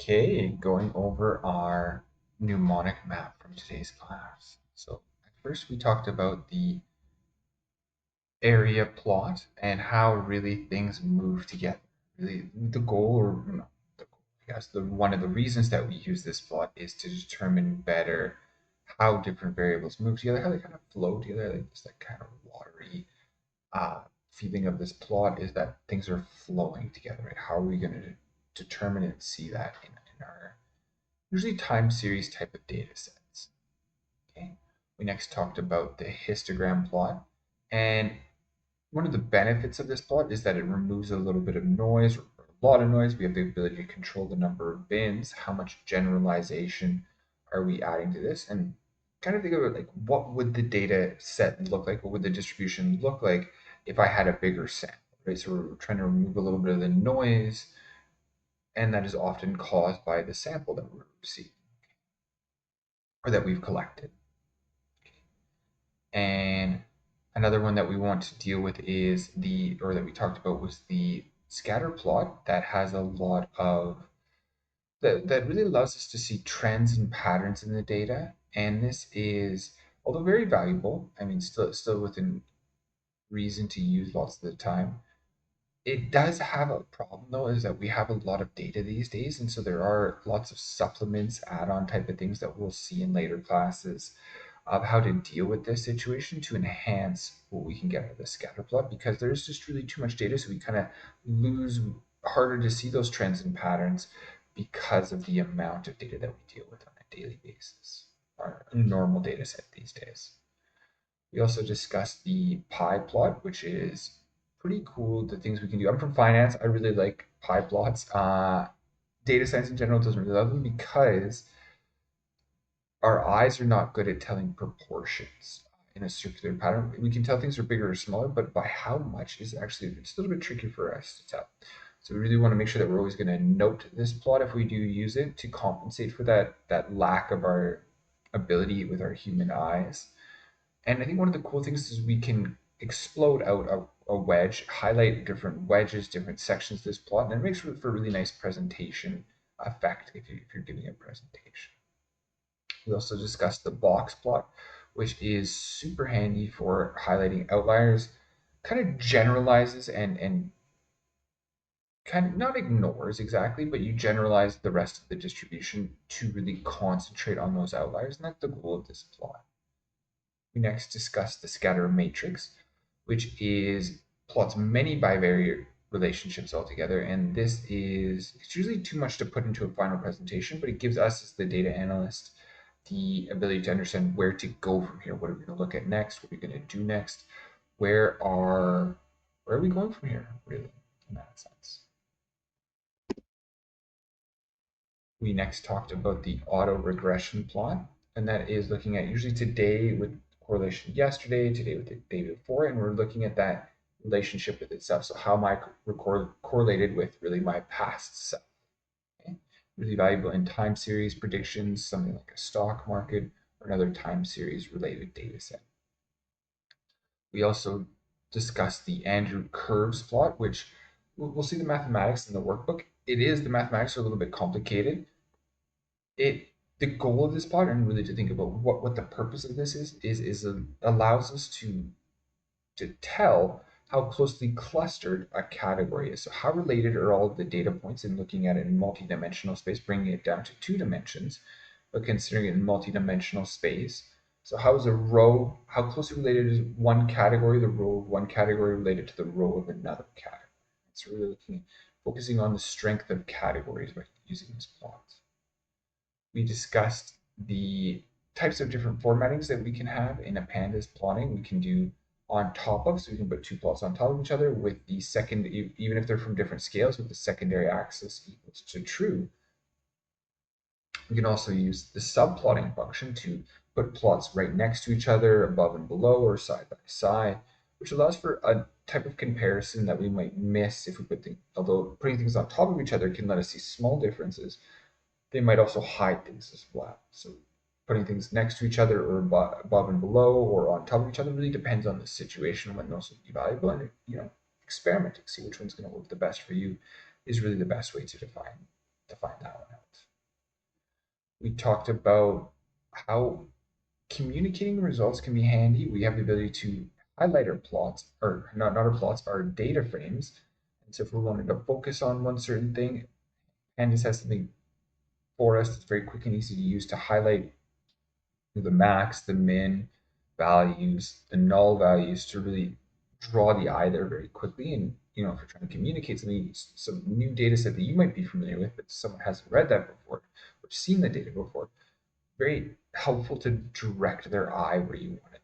Okay, going over our mnemonic map from today's class. So at first we talked about the area plot and how really things move together. Really, the goal, or not the goal, I guess, one of the reasons that we use this plot is to determine better how different variables move together, how they kind of flow together, like this like kind of watery feeling of this plot is that things are flowing together, right? How are we going to determine and see that in our usually time series type of data sets? Okay. We next talked about the histogram plot, and one of the benefits of this plot is that it removes a little bit of noise, or a lot of noise. We have the ability to control the number of bins, how much generalization are we adding to this, and kind of think of it like what would the data set look like, what would the distribution look like if I had a bigger sample, right? So we're trying to remove a little bit of the noise, and that is often caused by the sample that we're receiving or that we've collected. And another one that we want to deal with is or that we talked about was the scatter plot that has a lot of, that really allows us to see trends and patterns in the data. And this is, although very valuable, I mean, still within reason to use lots of the time. It does have a problem though, is that we have a lot of data these days, and so there are lots of supplements, add-on type of things that we'll see in later classes of how to deal with this situation to enhance what we can get out of the scatter plot, because there's just really too much data, so we kind of lose, harder to see those trends and patterns because of the amount of data that we deal with on a daily basis, our normal data set these days. We also discussed the pie plot, which is pretty cool, the things we can do. I'm from finance. I really like pie plots. Data science in general doesn't really love them because our eyes are not good at telling proportions in a circular pattern. We can tell things are bigger or smaller, but by how much is actually, it's a little bit tricky for us to tell. So we really want to make sure that we're always going to note this plot if we do use it to compensate for that lack of our ability with our human eyes. And I think one of the cool things is we can explode out a wedge, highlight different wedges, different sections of this plot, and it makes for a really nice presentation effect if you're giving a presentation. We also discussed the box plot, which is super handy for highlighting outliers, kind of generalizes and kind of not ignores exactly, but you generalize the rest of the distribution to really concentrate on those outliers, and that's the goal of this plot. We next discuss the scatter matrix, which is plots many bivariate relationships altogether. And this is, it's usually too much to put into a final presentation, but it gives us as the data analyst the ability to understand where to go from here. What are we going to look at next? What are we going to do next? Where are we going from here, really, in that sense? We next talked about the auto regression plot, and that is looking at usually today with correlation yesterday, today with the day before, and we're looking at that relationship with itself. So how am I correlated with really my past self? Okay? Really valuable in time series predictions, something like a stock market or another time series related data set. We also discussed the Andrew curves plot, which we'll see the mathematics in the workbook. The mathematics are a little bit complicated. The goal of this plot, and really to think about what the purpose of this is allows us to tell how closely clustered a category is. So how related are all of the data points, in looking at it in multi-dimensional space, bringing it down to 2 dimensions, but considering it in multi-dimensional space. So how closely related is one category, the row of one category, related to the row of another category? It's really focusing on the strength of categories by using this plot. We discussed the types of different formattings that we can have in a pandas plotting. We can do on top of, so we can put two plots on top of each other with the second, even if they're from different scales, with the secondary axis equals to true. We can also use the subplotting function to put plots right next to each other, above and below, or side by side, which allows for a type of comparison that we might miss if we put things, although putting things on top of each other can let us see small differences, they might also hide things as well. So putting things next to each other, or above and below, or on top of each other, really depends on the situation when those would be valuable. And experimenting, see which one's going to work the best for you is really the best way to define that one out. We talked about how communicating results can be handy. We have the ability to highlight our plots, or not our plots, our data frames. And so if we wanted to focus on one certain thing, Pandas has something for us that's very quick and easy to use to highlight the max, the min values, the null values to really draw the eye there very quickly. And if you're trying to communicate something, some new data set that you might be familiar with, but someone hasn't read that before or seen the data before, very helpful to direct their eye where you want it